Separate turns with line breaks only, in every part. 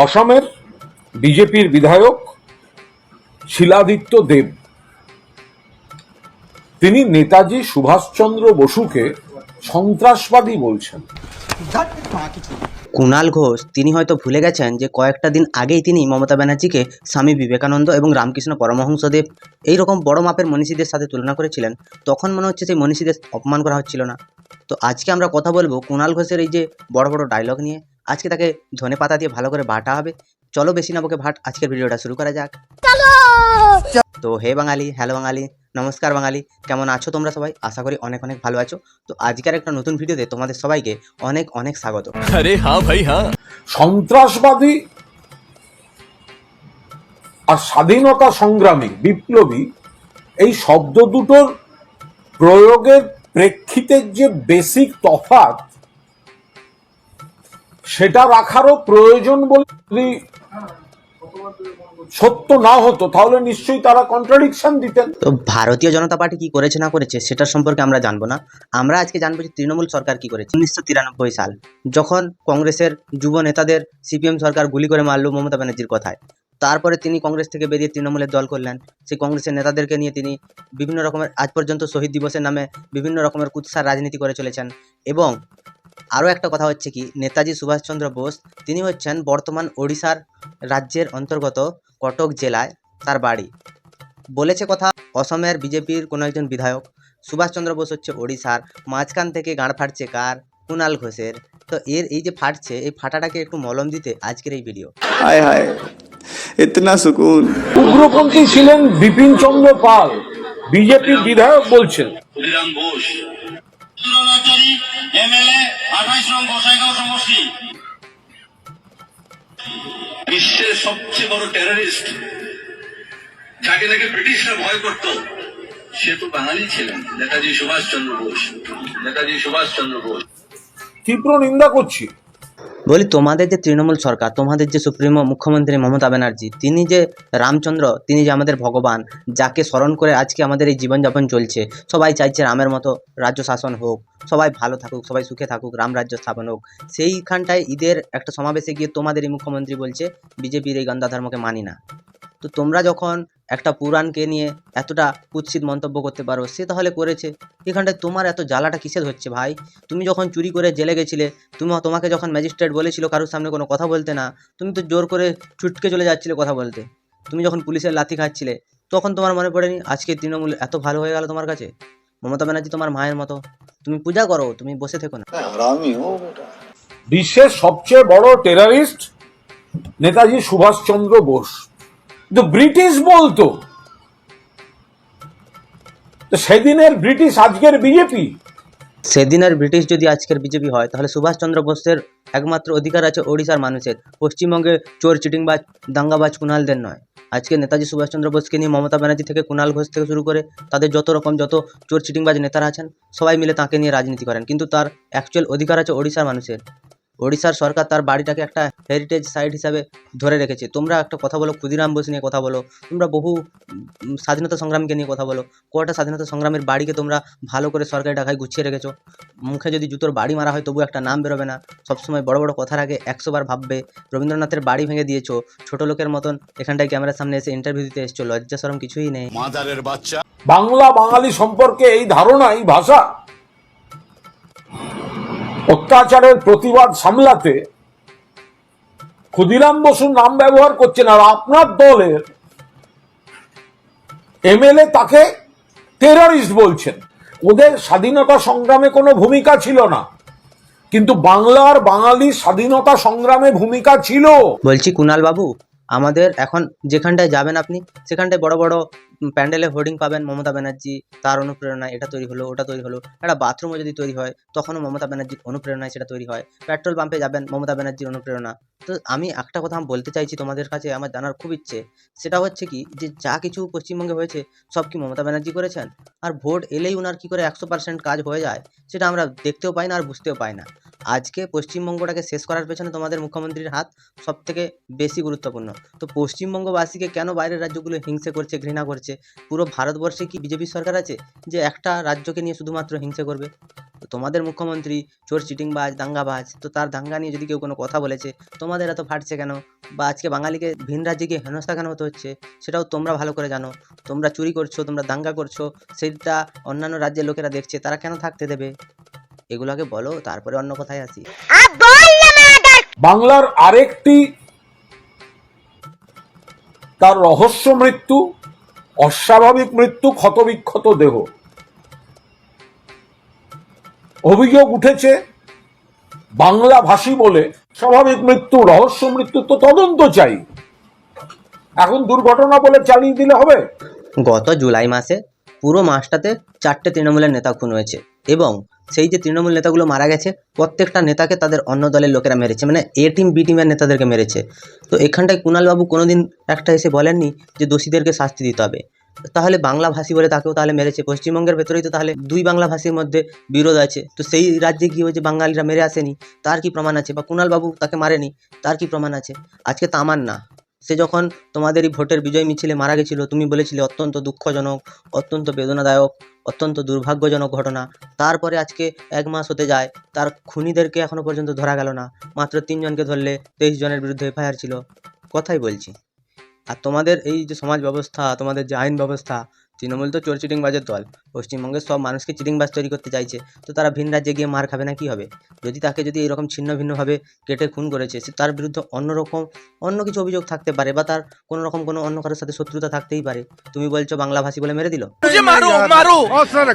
অসমের বিজেপির বিধায়ক শিলাদিত্য দেব তিনি নেতাজি সুভাষচন্দ্র বসুকে সন্ত্রাসবাদী বলছেন।
কুণাল ঘোষ তিনি হয়তো ভুলে গেছেন যে কয়েকটা দিন আগেই তিনি মমতা ব্যানার্জিকে স্বামী বিবেকানন্দ এবং রামকৃষ্ণ পরমহংসদেব এইরকম বড় মাপের মনীষীদের সাথে তুলনা করেছিলেন। তখন মনে হচ্ছে সেই মনীষীদের অপমান করা হচ্ছিল না। তো আজকে আমরা কথা বলবো কুণাল ঘোষের এই যে বড় বড় ডায়লগ নিয়ে। আজকে তাকে ধনে পাতা দিয়ে ভালো করে বাটা হবে। চলো বেশি না বকে ভাট, আজকের ভিডিওটা শুরু করা যাক। তো হে বাঙালি, হ্যালো বাঙালি, নমস্কার বাঙালি, কেমন আছো তোমরা সবাই? আশা করি অনেক অনেক ভালো আছো। তো আজকের একটা নতুন ভিডিওতে তোমাদের সবাইকে অনেক অনেক স্বাগত।
अरे हाँ भाई हाँ।
সন্ত্রাসবাদী আর স্বাধীনতা সংগ্রামী বিপ্লবী এই শব্দ দুটোর প্রয়োগের প্রেক্ষিতের যে বেসিক তফাৎ সেটা রাখারও প্রয়োজন বলে যদি সত্য না হতো তাহলে নিশ্চয়ই তারা কন্ট্রাডিকশন দিতেন।
তো ভারতীয় জনতা পার্টি কি করেছে না করেছে সেটার সম্পর্কে আমরা জানবো না। আমরা আজকে জানবো যে তৃণমূল সরকার কি করেছে। 1993 সাল যখন কংগ্রেসের যুব নেতাদের সিপিএম সরকার গুলি করে মারল মমতা ব্যানার্জির কথায়, তারপরে তিনি কংগ্রেস থেকে বেরিয়ে তৃণমূলের দল করলেন। সেই কংগ্রেসের নেতাদেরকে নিয়ে তিনি বিভিন্ন রকমের আজ পর্যন্ত শহীদ দিবসের নামে বিভিন্ন রকমের কুৎসার রাজনীতি করে চলেছেন। এবং আরও একটা কথা হচ্ছে কি, নেতাজি সুভাষচন্দ্র বোস তিনি হচ্ছেন বর্তমান ওড়িশার রাজ্যের অন্তর্গত কটক জেলায় তার বাড়ি। বলেছে কথা অসমের বিজেপির কোনো একজন বিধায়ক। সুভাষচন্দ্র বোস হচ্ছে ওড়িশার। মাঝখান থেকে গাঁড় ফাটছে কার? কুণাল ঘোষের। তো এর এই যে ফাটছে, এই ফাটাটাকে একটু মলম দিতে আজকের এই ভিডিও।
हाय हाय इतना सुकून।
উগ্রপন্থী ছিলেন বিপিন চন্দ্র পাল, বিজেপির বিধায়ক বলছেন।
ক্ষুদিরাম বোস দ্রোণাচারী এমএলএ 28 নং গোসাইগাঁও সমষ্টি, বিশ্বের সবচেয়ে বড় টেররিস্ট যাকে নাকি ব্রিটিশরা ভয় করত, সে তো বাঙালি ছিলেন, নেতাজি সুভাষচন্দ্র বোস। নেতাজি সুভাষচন্দ্র বোস
তীব্র নিন্দা করছি।
বলি তোমাদের যে তৃণমূল সরকার, তোমাদের যে সুপ্রিমো মুখ্যমন্ত্রী মমতা ব্যানার্জি, তিনি যে রামচন্দ্র, তিনি যে আমাদের ভগবান, যাকে স্মরণ করে আজকে আমাদের এই জীবনযাপন চলছে। সবাই চাইছে রামের মতো রাজ্য শাসন হোক, সবাই ভালো থাকুক, সবাই সুখে থাকুক, রাম রাজ্য স্থাপন হোক। সেইখানটায় ঈদের একটা সমাবেশে গিয়ে তোমাদের এই মুখ্যমন্ত্রী বলছে বিজেপির এই গন্ধা ধর্মকে মানি না। তো তোমরা যখন একটা পুরাণকে নিয়ে এতটা কুৎসিত মন্তব্য করতে পারো, সে তাহলে করেছে। এখানটায় তোমার এত জ্বালাটা কিসের হচ্ছে ভাই? তুমি যখন চুরি করে জেলে গেছিলে, তোমাকে যখন ম্যাজিস্ট্রেট বলেছিল কারোর সামনে কোনো কথা বলতে না, তুমি তো জোর করে ছুটকে চলে যাচ্ছিলে কথা বলতে। তুমি যখন পুলিশের লাথি খাচ্ছিলে, তখন তোমার মনে পড়েনি আজকে তৃণমূল এত ভালো হয়ে গেল তোমার কাছে? মমতা ব্যানার্জি তোমার মায়ের মতো, তুমি পূজা করো, তুমি বসে থেকো না।
বিশ্বের সবচেয়ে বড় টেররিস্ট নেতাজি সুভাষচন্দ্র বোস, কিন্তু ব্রিটিশ বলতো। তো সেদিনের ব্রিটিশ আজকের বিজেপি।
সেদিনের ব্রিটিশ যদি আজকের বিজেপি হয়, তাহলে সুভাষচন্দ্র বোসের একমাত্র অধিকার আছে ওড়িশার মানুষের, পশ্চিমবঙ্গে চোর চিটিংবাজ দাঙ্গাবাজ কুণালদের নয়। আজকে নেতাজি সুভাষচন্দ্র বোসকে নিয়ে মমতা ব্যানার্জি থেকে কুণাল ঘোষ থেকে শুরু করে তাদের যত চোর চিটিংবাজ নেতারা আছেন, সবাই মিলে তাকে নিয়ে রাজনীতি করেন। কিন্তু তার অ্যাকচুয়াল অধিকার আছে ওড়িশার মানুষের। ওড়িশার সরকার তার বাড়িটাকে একটা হেরিটেজ সাইট হিসাবে ধরে রেখেছে। তোমরা একটা কথা বলো, ক্ষুদিরাম বোস নিয়ে কথা বলো, তোমরা বহু স্বাধীনতা সংগ্রামকে নিয়ে কথা বলো। কটা স্বাধীনতা সংগ্রামের বাড়িকে তোমরা ভালো করে সরকারি টাকায় গুছিয়ে রেখেছো। মুখে যদি জুতোর বাড়ি মারা হয় তবু একটা নাম বেরোবে না। সবসময় বড় বড় কথার আগে 100 বার ভাববে। রবীন্দ্রনাথের বাড়ি ভেঙে দিয়েছো, ছোট লোকের মতন এখানটায় ক্যামেরার সামনে এসে ইন্টারভিউ দিতে এসছো, লজ্জা শরম কিছুই নেই।
মাদারের বাচ্চা।
বাংলা বাঙালি সম্পর্কে এই ধারণা, এই ভাষা, অত্যাচারের প্রতিবাদ সামলাতে ক্ষুদিরাম বসুর নাম ব্যবহার করছেন, আর আপনার দলের এমএলএ তাকে টেররিস্ট বলছেন। ওদের স্বাধীনতা সংগ্রামে কোনো ভূমিকা ছিল না, কিন্তু বাংলার বাঙালি স্বাধীনতা সংগ্রামে ভূমিকা ছিল।
বলছি কুণাল বাবু, আমাদের এখন যেখানটায় যাবেন আপনি, সেখানটায় বড় বড় প্যান্ডেলে হোর্ডিং পাবেন মমতা ব্যানার্জি তার অনুপ্রেরণায় এটা তৈরি হলো, ওটা তৈরি হলো। একটা বাথরুমও যদি তৈরি হয় তখনও মমতা ব্যানার্জির অনুপ্রেরণায় সেটা তৈরি হয়। পেট্রোল পাম্পে যাবেন, মমতা ব্যানার্জির অনুপ্রেরণা। তো আমি একটা কথা বলতে চাইছি তোমাদের কাছে, আমার জানার খুব ইচ্ছে। সেটা হচ্ছে কি, যে যা কিছু পশ্চিমবঙ্গে হয়েছে সব কি মমতা ব্যানার্জি করেছেন? আর ভোট এলেই উনার কি করে 100% কাজ হয়ে যায় সেটা আমরা দেখতেও পাই না আর বুঝতেও পাই না। আজকে পশ্চিমবঙ্গটাকে শেষ করার পেছনে তোমাদের মুখ্যমন্ত্রীর হাত সব থেকে বেশি গুরুত্বপূর্ণ। তো পশ্চিমবঙ্গবাসীকে কেন বাইরের রাজ্যগুলো হিংসে করছে, ঘৃণা করছে? হচ্ছে। পুরো ভারতবর্ষে কি বিজেপির সরকার আছে যে একটা রাজ্যকে নিয়ে শুধুমাত্র হিংসা করবে? তো তোমাদের মুখ্যমন্ত্রী চোর চিটিংবাজ দাঙ্গাবাজ, তো তার দাঙ্গা নিয়ে যদি কেউ কোনো কথা বলেছে তোমাদের এত ফাটছে কেন? বা আজকে বাঙালিকে ভিন রাজ্যে গিয়ে হেনস্থা কেন হতে হচ্ছে সেটাও তোমরা ভালো করে জানো। তোমরা চুরি করছো, তোমরা দাঙ্গা করছো, সেটা অন্যান্য রাজ্যের লোকেরা দেখছে, তারা কেন থাকতে দেবে? এগুলো আগে বলো, তারপরে অন্য কথায় আসি।
বাংলার আরেকটি তার রহস্য মৃত্যু, অস্বাভাবিক মৃত্যু, ক্ষতবিক্ষত দেহ। অভিযোগ উঠেছে বাংলা ভাষী বলে স্বাভাবিক মৃত্যু, রহস্য মৃত্যু তো তদন্ত চাই, এখন দুর্ঘটনা বলে চালিয়ে দিলে হবে?
গত জুলাই মাসে পুরো মাসটাতে 4টে তৃণমূলের নেতা খুন হয়েছে, এবং সেই যে তৃণমূল নেতাগুলো মারা গেছে প্রত্যেকটা নেতাকে তাদের অন্য দলের লোকেরা মেরেছে, মানে এ টিম বি টিমের নেতাদেরকে মেরেছে। তো এখানটায় কুণালবাবু কোনোদিন একটা এসে বলেননি যে দোষীদেরকে শাস্তি দিতে হবে। তাহলে বাংলা ভাষী বলে তাকেও তাহলে মেরেছে। পশ্চিমবঙ্গের ভেতরেই তো তাহলে দুই বাংলা ভাষীর মধ্যে বিরোধ আছে, তো সেই রাজ্যে গিয়ে যে বাঙালিরা মেরে আসেনি তার কি প্রমাণ আছে? বা কুণালবাবু তাকে মারেনি তার কি প্রমাণ আছে? আজকে তামান্না, সে যখন তোমাদের এই ভোটের বিজয় মিছিলে মারা গেছিল, তুমি বলেছিলে অত্যন্ত দুঃখজনক, অত্যন্ত বেদনাদায়ক, অত্যন্ত দুর্ভাগ্যজনক ঘটনা। তারপরে আজকে 1 মাস হতে যায়, তার খুনিদেরকে এখনো পর্যন্ত ধরা গেল না। মাত্র 3 জনকে ধরলে, 23 জনের বিরুদ্ধে এফআইআর ছিল। কথাই বলছি। আর তোমাদের এই যে সমাজ ব্যবস্থা, তোমাদের যে আইন ব্যবস্থা, তৃণমূল তো চোর চিটিংবাজের দল। পশ্চিমবঙ্গের সব মানুষকে চিটিংবাজ তৈরি করতে চাইছে, তো তারা ভিন রাজ্যে গিয়ে মার খাবে না কি হবে? যদি তাকে যদি এরকম ছিন্ন ভিন্নভাবে কেটে খুন করেছে, সে তার বিরুদ্ধে অন্য কিছু অভিযোগ থাকতে পারে, বা তার কোনো রকম কোনো অন্য কারোর সাথে শত্রুতা থাকতেই পারে। তুমি বলছো বাংলা ভাষী বলে মেরে দিল।
मुझे मारो मारो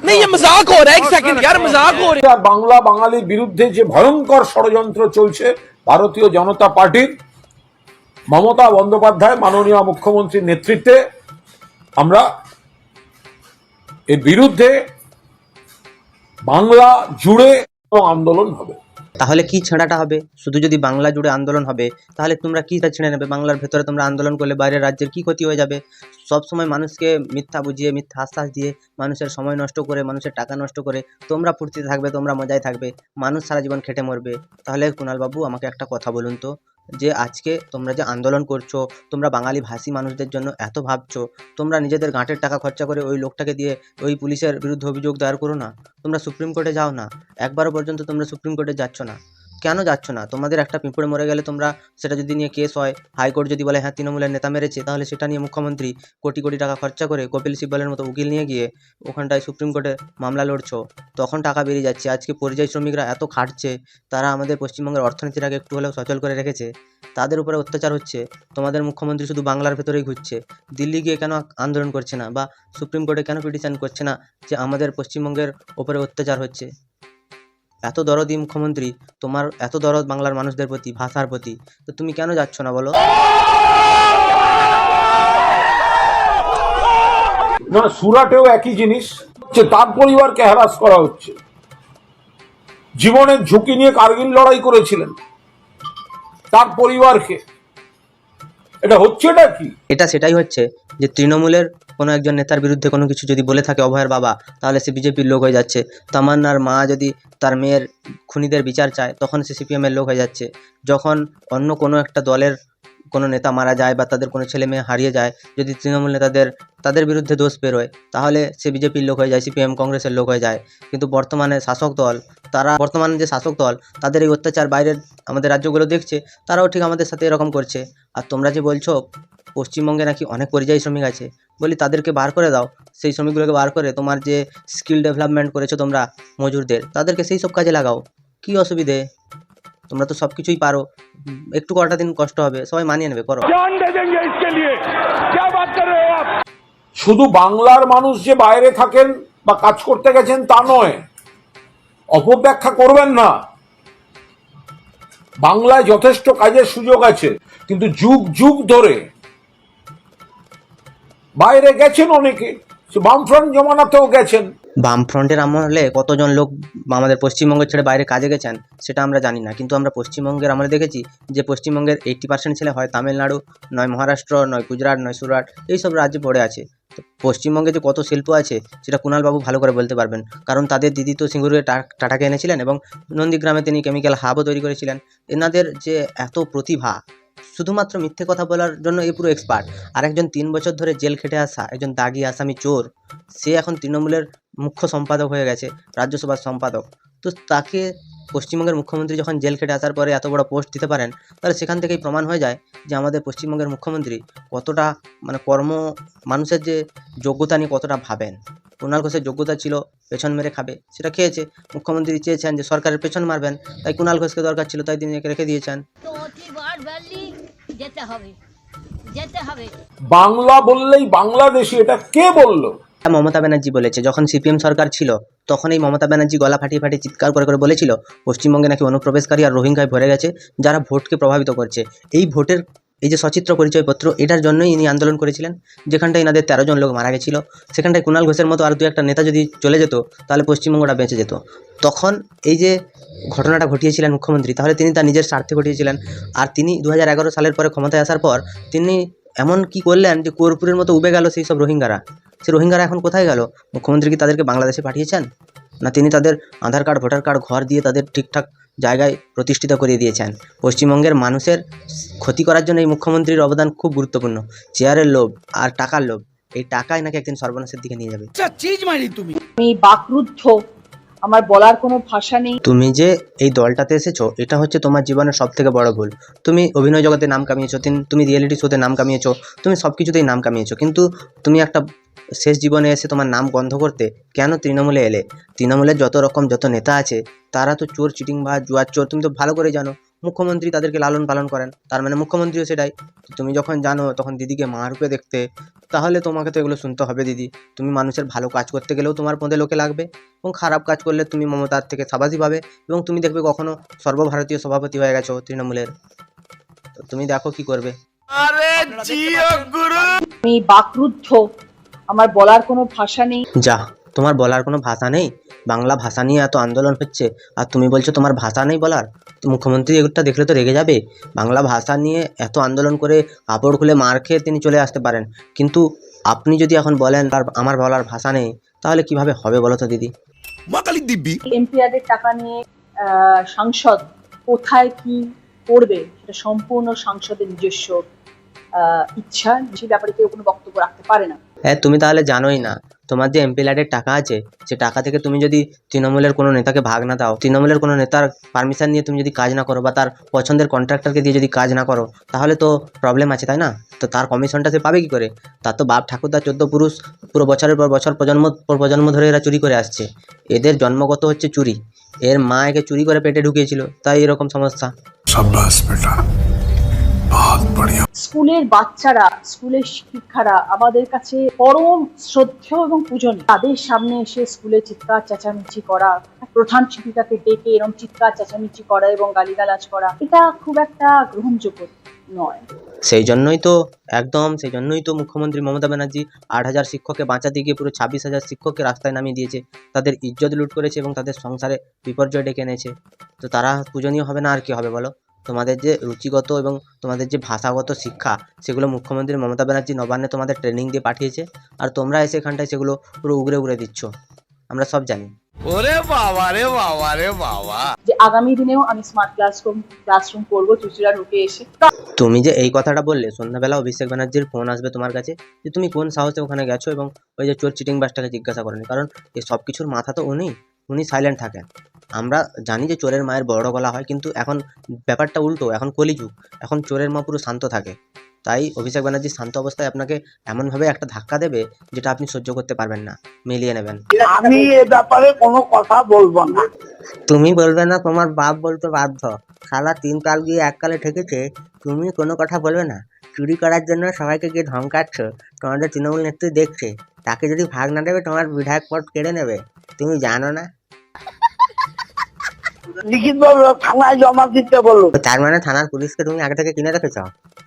नहीं ये मजाक हो रहा है एक सेकंड यार मजाक हो रहा है
আর বাংলা বাঙালির বিরুদ্ধে যে ভয়ঙ্কর ষড়যন্ত্র চলছে ভারতীয় জনতা পার্টির, মমতা বন্দ্যোপাধ্যায় মাননীয় মুখ্যমন্ত্রীর নেতৃত্বে, আমরা এর বিরুদ্ধে বাংলা জুড়ে আন্দোলন হবে।
তাহলে কি ছেঁড়াটা হবে? শুধু যদি বাংলা জুড়ে আন্দোলন হবে, তাহলে তোমরা কিটা ছেড়ে নেবে? বাংলার ভেতরে তোমরা আন্দোলন করলে বাইরের রাজ্যের কি ক্ষতি হয়ে যাবে? সব সময় মানুষকে মিথ্যা বুঝিয়ে, মিথ্যা আশ্বাস দিয়ে, মানুষের সময় নষ্ট করে, মানুষের টাকা নষ্ট করে তোমরা ফুর্তিতে থাকবে, তোমরা মজায় থাকবে, মানুষ সারা জীবন খেটে মরবে। তাহলে কুণালবাবু আমাকে একটা কথা বলুন তো, যে আজকে তোমরা যে আন্দোলন করছো, তোমরা বাঙালি ভাষী মানুষদের জন্য এত ভাবছো, তোমরা নিজেদের গাঁটের টাকা খরচা করে ওই লোকটাকে দিয়ে ওই পুলিশের বিরুদ্ধে অভিযোগ দায়ের করো না। তোমরা সুপ্রিম কোর্টে যাও না, একবারও পর্যন্ত তোমরা সুপ্রিম কোর্টে যাচ্ছ না। কেন যাচ্ছ না? তোমাদের একটা পিঁপড়ে মরে গেলে তোমরা সেটা যদি নিয়ে কেস হয়, হাইকোর্ট যদি বলে হ্যাঁ তৃণমূলের নেতা মেরেছে, তাহলে সেটা নিয়ে মুখ্যমন্ত্রী কোটি কোটি টাকা খরচা করে কপিল সিব্বলের মতো উকিল নিয়ে গিয়ে ওখানটায় সুপ্রিম কোর্টে মামলা লড়ছো, তখন টাকা বেরিয়ে যাচ্ছে। আজকে পরিযায়ী শ্রমিকরা এত খাটছে, তারা আমাদের পশ্চিমবঙ্গের অর্থনীতিটাকে একটু হলেও সচল করে রেখেছে, তাদের উপরে অত্যাচার হচ্ছে। তোমাদের মুখ্যমন্ত্রী শুধু বাংলার ভেতরেই ঘুরছে, দিল্লি গিয়ে কেন আন্দোলন করছে না, বা সুপ্রিম কোর্টে কেন পিটিশন করছে না যে আমাদের পশ্চিমবঙ্গের ওপরে অত্যাচার হচ্ছে? এত দরদি মুখ্যমন্ত্রী, তোমার এত দরদ বাংলার মানুষদের প্রতি, ভাষার প্রতি, তো তুমি কেন যাচ্ছ না বলো?
না, সুরাটেও একই জিনিস, যে তার পরিবারকে হ্যারাস করা হচ্ছে। জীবনের ঝুঁকি নিয়ে কার্গিল লড়াই করেছিলেন, তার পরিবারকে, এটা হচ্ছেটা কি?
এটা সেটাই হচ্ছে যে তৃণমূলের কোনো একজন নেতার বিরুদ্ধে কোনো কিছু যদি বলে থাকে অভয়ের বাবা, তাহলে সে বিজেপির লোক হয়ে যাচ্ছে। তামান্নার মা যদি তার মেয়ের খুনিদের বিচার চায়, তখন সে সিপিএমের লোক হয়ে যাচ্ছে। যখন অন্য কোনো একটা দলের কোনো নেতা মারা যায় বা তাদের কোনো ছেলে মেয়ে হারিয়ে যায়, যদি তৃণমূল নেতাদের তাদের বিরুদ্ধে দোষ বেরোয়, তাহলে সে বিজেপির লোক হয়ে যায়, সিপিএম কংগ্রেসের লোক হয়ে যায়। কিন্তু বর্তমানে শাসক দল, বর্তমানে যে শাসক দল, তাদের এই অত্যাচার বাইরের আমাদের রাজ্যগুলো দেখছে, তারাও ঠিক আমাদের সাথে এরকম করছে। আর তোমরা যে বলছো পশ্চিমবঙ্গে নাকি অনেক পরিযায়ী শ্রমিক আছে, বলি তাদেরকে বার করে দাও। সেই শ্রমিকগুলোকে বার করে তোমার যে স্কিল ডেভেলপমেন্ট করেছো তোমরা মজুরদের, তাদেরকে সেই সব কাজে লাগাও। কি অসুবিধে? তোমরা তো সব কিছুই পারো, একটু কটা দিন কষ্ট হবে, সবাই মানিয়ে নেবে, করো।
শুধু বাংলার মানুষ যে বাইরে থাকেন বা কাজ করতে গেছেন তা নয়, অপব্যাখ্যা করবেন না। বাংলায় যথেষ্ট কাজের সুযোগ আছে, কিন্তু যুগ যুগ ধরে বাইরে গেছেন অনেকে, বামফ্রন্ট জমানাতেও গেছেন।
বামফ্রন্টের আমলে কতজন লোক আমাদের পশ্চিমবঙ্গ ছেড়ে বাইরে কাজে গেছেন সেটা আমরা জানি না, কিন্তু আমরা পশ্চিমবঙ্গের আমলে দেখেছি যে পশ্চিমবঙ্গের 80% ছেলে হয় তামিলনাড়ু, নয় মহারাষ্ট্র, নয় গুজরাট, নয় সুরাট, এইসব রাজ্যে পড়ে আছে। তো পশ্চিমবঙ্গে যে কত শিল্প আছে সেটা কুণালবাবু ভালো করে বলতে পারবেন, কারণ তাদের দিদি তো সিঙ্গুরে টাটাকে এনেছিলেন এবং নন্দীগ্রামে তিনি কেমিক্যাল হাবও তৈরি করেছিলেন। এনাদের যে এত প্রতিভা, শুধুমাত্র মিথ্যে কথা বলার জন্য এ পুরো এক্সপার্ট। আর একজন 3 বছর ধরে জেল খেটে আসা একজন দাগি আসামি চোর, সে এখন তৃণমূলের মুখ্য সম্পাদক হয়ে গেছে, রাজ্যসভার সম্পাদক। তো তাকে পশ্চিমবঙ্গের মুখ্যমন্ত্রী যখন জেল খেটে আসার পরে এত বড় পোস্ট দিতে পারেন, তাহলে সেখান থেকেই প্রমাণ হয়ে যায় যে আমাদের পশ্চিমবঙ্গের মুখ্যমন্ত্রী কতটা মানুষের যে যোগ্যতা নিয়ে কতটা ভাবেন। কুণাল ঘোষের যোগ্যতা ছিল পেছন মেরে খাবে, সেটা খেয়েছে। মুখ্যমন্ত্রী চেয়েছেন যে সরকারের পেছন মারবেন, তাই কুণাল ঘোষকে দরকার ছিল, তাই তিনি একে রেখে দিয়েছেন।
তো অতিবার ভ্যালি যেতে হবে, যেতে হবে।
বাংলা বললেই বাংলাদেশি, এটা কে বললো?
মমতা ব্যানার্জি বলেছে। যখন সিপিএম সরকার ছিল তখন এই মমতা ব্যানার্জি গলা ফাটিয়ে ফাটিয়ে চিৎকার করে করে বলেছিল পশ্চিমবঙ্গে নাকি অনুপ্রবেশকারী আর রোহিঙ্গায় ভরে গেছে, যারা ভোটকে প্রভাবিত করছে। এই ভোটের এই যে সচিত্র পরিচয়পত্র, এটার জন্যই ইনি আন্দোলন করেছিলেন। যেখানটায় ইনাদের 13 জন লোক মারা গেছিল, সেখানটায় কুণাল ঘোষের মতো আর 2-1টা নেতা যদি চলে যেত, তাহলে পশ্চিমবঙ্গটা বেঁচে যেত। তখন এই যে ঘটনাটা ঘটিয়েছিলেন মুখ্যমন্ত্রী, তাহলে তিনি তার নিজের স্বার্থে ঘটিয়েছিলেন। আর তিনি 2011 সালের পরে ক্ষমতায় আসার পর তিনি এমন কি করলেন যে কর্পূরের মতো উবে গেল সেই সব রোহিঙ্গারা। সে রোহিঙ্গারা এখন কোথায় গেল? মুখ্যমন্ত্রী কি তাদেরকে বাংলাদেশে পাঠিয়েছেন? না তিনি তাদের আধার কার্ড, ভোটার কার্ড, ঘর দিয়ে তাদের ঠিকঠাক জায়গায় প্রতিষ্ঠিত করিয়ে দিয়েছেন? পশ্চিমবঙ্গের মানুষের ক্ষতি করার জন্য এই মুখ্যমন্ত্রীর অবদান খুব গুরুত্বপূর্ণ। চেয়ারের লোভ আর টাকার লোভ, এই টাকাই নাকি একদিন সর্বনাশের দিকে নিয়ে যাবে।
আমি বাকরুদ্ধ, আমার বলার কোনো ভাষা নেই।
তুমি যে এই দলটাতে এসেছো, এটা হচ্ছে তোমার জীবনের সব থেকে বড় ভুল। তুমি অভিনয় জগতে নাম কামিয়েছো, তুমি রিয়েলিটি শোতে নাম কামিয়েছো, তুমি সব কিছুতেই নাম কামিয়েছো, কিন্তু তুমি একটা শেষ জীবনে এসে তোমার নাম বন্ধ করতে কেন তৃণমূলে এলে? তৃণমূলের যত নেতা আছে তারা তো চোর, চিটিং বা জুয়ার চোর, তুমি তো ভালো করে জানো। মুখ্যমন্ত্রী তাদেরকে লালন পালন করেন, তার মানে মুখ্যমন্ত্রীও সেটাই। তুমি যখন জানো তখন দিদিকে মা রূপে দেখতে, তাহলে তোমাকে তো এগুলো শুনতে হবে দিদি। তুমি মানুষের ভালো কাজ করতে গেলেও তোমার মধ্যে লোকে লাগবে, এবং খারাপ কাজ করলে তুমি মমতার থেকে শাবাশি পাবে, এবং তুমি দেখবে কখনো সর্বভারতীয় সভাপতি হয়ে গেছো তৃণমূলের। তো তুমি দেখো কি করবে।
আমি বাকরুদ্ধ, আমার বলার কোনো ভাষা নেই।
যা, তোমার বলার কোনো ভাষা নেই? বাংলা ভাষা নিয়ে এত আন্দোলন হচ্ছে আর তুমি বলছো তোমার ভাষা নেই বলার? তো মুখ্যমন্ত্রী এগুলোটা দেখলে তো রেগে যাবে। বাংলা ভাষা নিয়ে এত আন্দোলন করে কাপড় খুলে মার খেয়ে তিনি চলে আসতে পারেন, কিন্তু আপনি যদি এখন বলেন আর আমার বলার ভাষা নেই, তাহলে কিভাবে হবে বলো তো দিদি?
এমপিআরের টাকা নিয়ে সাংসদ কোথায় কি করবে সেটা সম্পূর্ণ সাংসদের নিজস্ব ইচ্ছা, সেই ব্যাপারে কেউ কোনো বক্তব্য রাখতে পারে না।
হ্যাঁ, তুমি তাহলে জানোই না তোমার যে এমপি ল্যাডের টাকা আছে, সে টাকা থেকে তুমি যদি তৃণমূলের কোনো নেতাকে ভাগ না দাও, তৃণমূলের কোনো নেতার পারমিশন নিয়ে তুমি যদি কাজ না করো, বা তার পছন্দের কন্ট্রাক্টরকে দিয়ে যদি কাজ না করো, তাহলে তো প্রবলেম আছে, তাই না? তো তার কমিশনটা সে পাবে কি করে? তার তো বাপ ঠাকুরদা 14 পুরুষ পুরো বছরের পর বছর, প্রজন্ম পর প্রজন্ম ধরে এরা চুরি করে আসছে। এদের জন্মগত হচ্ছে চুরি। এর মা একে চুরি করে পেটে ঢুকিয়েছিল, তাই এরকম সমস্যা।
স্কুলের বাচ্চারা, স্কুলের শিক্ষারা আমাদের কাছে পরম শ্রদ্ধেয় এবং পূজনীয়। তাদের সামনে এসে স্কুলে চিৎকার চেঁচামেচি করা, প্রধান শিক্ষিকাকে ডেকে এরকম চিৎকার চেঁচামেচি করা এবং গালিগালাজ করা, এটা খুব একটা গ্রহণযোগ্য নয়।
সেই জন্যই তো মুখ্যমন্ত্রী মমতা ব্যানার্জি 8,000 শিক্ষককে বাঁচাতে গিয়ে পুরো 26,000 শিক্ষককে রাস্তায় নামিয়ে দিয়েছে, তাদের ইজ্জত লুট করেছে এবং তাদের সংসারে বিপর্যয় ডেকে এনেছে। তো তারা পূজনীয় হবে না আর কি হবে বলো? তোমাদের যে রুচিগত এবং তোমাদের যে ভাষাগত শিক্ষা, সেগুলো মুখ্যমন্ত্রী মমতা ব্যানার্জি নবান্নে তোমাদের ট্রেনিং দিয়ে পাঠিয়েছে, আর তোমরা এসে এখানটায় সেগুলো পুরো উগড়ে দিচ্ছ, আমরা সব জানি।
যে আগামী দিনেও আমি স্মার্ট ক্লাসরুম করবো চুচুড়া রুটে এসে।
তুমি যে এই কথাটা বললে, সন্ধ্যাবেলা অভিষেক ব্যানার্জির ফোন আসবে তোমার কাছে যে তুমি কোন সাহসে ওখানে গেছো এবং ওই যে চোর চিটিং বাসটাকে জিজ্ঞাসা করেনি, কারণ এই সব কিছুর মাথা তো উনি সাইলেন্ট থাকেন। আমরা জানি যে চোরের মায়ের বড় গলা হয়, কিন্তু এখন ব্যাপারটা উল্টো, এখন কলিযুগ, এখন চোরের মা পুরো শান্ত থাকে। তাই অভিষেক ব্যানার্জি শান্ত অবস্থায় আপনাকে এমনভাবে একটা ধাক্কা দেবে যেটা আপনি সহ্য করতে পারবেন না, মিলিয়ে নেবেন।
আমি এ ব্যাপারে কোনো কথা বলবো না।
তুমি বলবে না, তোমার বাপ বলতে বাধ্য। শালা 3 কাল গিয়ে 1 কালে ঠেকেছে, তুমি কোনো কথা বলবে না? চুরি করার জন্য সবাইকে গিয়ে ধমকাচ্ছ, তোমাদের তৃণমূল নেত্রী দেখছে, তাকে যদি ভাগ না দেবে তোমার বিধায়ক পদ কেড়ে নেবে, তুমি জানো না?
লিখিতভাবে থানায় জমা দিতে বলুন।
তার মানে থানার পুলিশকে তুমি আগে থেকে কিনে রেখেছ?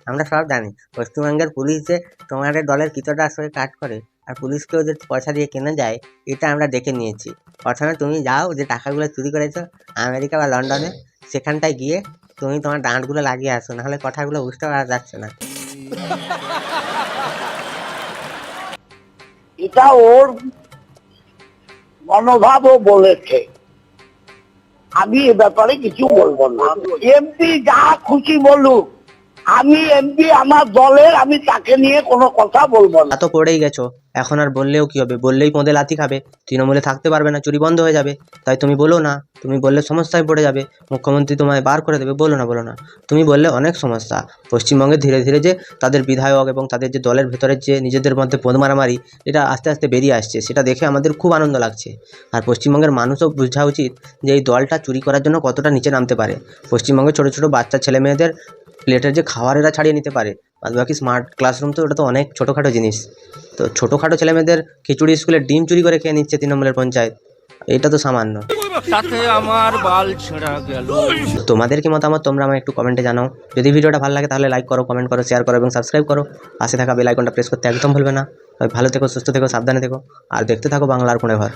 আমরা সব জানি পশ্চিমবঙ্গের পুলিশ যে তোমাদের দলের কিছুটা আসলে কাজ করে, আর পুলিশকেও যে পয়সা দিয়ে কেনা যায়, এটা আমরা দেখে নিয়েছি। প্রথমে তুমি যাও, যে টাকাগুলো চুরি করেছো আমেরিকা বা লন্ডনে, সেখানটায় গিয়ে তুমি তোমার দাঁতগুলো লাগিয়ে আসো, নাহলে কথাগুলো বুঝতে পারা যাচ্ছে না।
এটা ওর মনোভাবও বলেছে, আমি এ ব্যাপারে কিছু বলবো না। এমপি যা খুশি বলুক, আমি এমপি আমার দলের, আমি তাকে নিয়ে কোনো কথা বলবো না।
তা তো পড়েই গেছো, এখন আর বললেও কি হবে? বললেই পদে লাথি খাবে, তৃণমূলে থাকতে পারবে না, চুরি বন্ধ হয়ে যাবে। তাই তুমি বলো না, তুমি বললে সমস্যায় পড়ে যাবে, মুখ্যমন্ত্রী তোমায় বার করে দেবে। বলো না, তুমি বললে অনেক সমস্যা। পশ্চিমবঙ্গে ধীরে ধীরে যে তাদের বিধায়ক এবং তাদের যে দলের ভেতরের যে নিজেদের মধ্যে পদ মারামারি, এটা আস্তে আস্তে বেরিয়ে আসছে, সেটা দেখে আমাদের খুব আনন্দ লাগছে। আর পশ্চিমবঙ্গের মানুষও বোঝা উচিত যে এই দলটা চুরি করার জন্য কতটা নিচে নামতে পারে। পশ্চিমবঙ্গে ছোটো ছোটো বাচ্চা ছেলে মেয়েদের প্লেটের যে খাবার এরা ছাড়িয়ে নিতে পারে, বাদ বাকি স্মার্ট ক্লাসরুম, তো ওটা তো অনেক ছোটোখাটো জিনিস। তো ছোটোখাটো ছেলেমেয়েদের খিচুড়ি স্কুলে ডিম চুরি করে খেয়ে নিচ্ছে তৃণমূলের পঞ্চায়েত, এটা তো সামান্য।
সাথে আমার বাল ছেঁড়া গেল।
তোমাদের কি মতামত তোমরা আমায় একটু কমেন্টে জানাও। যদি ভিডিওটা ভালো লাগে তাহলে লাইক করো, কমেন্ট করো, শেয়ার করো এবং সাবস্ক্রাইব করো। পাশে থাকা বেল আইকনটা প্রেস করতে একদম ভুলবে না। ভালো থেকো, সুস্থ থেকো, সাবধানে থেকো আর দেখতে থাকো বাংলার কোণে ঘর।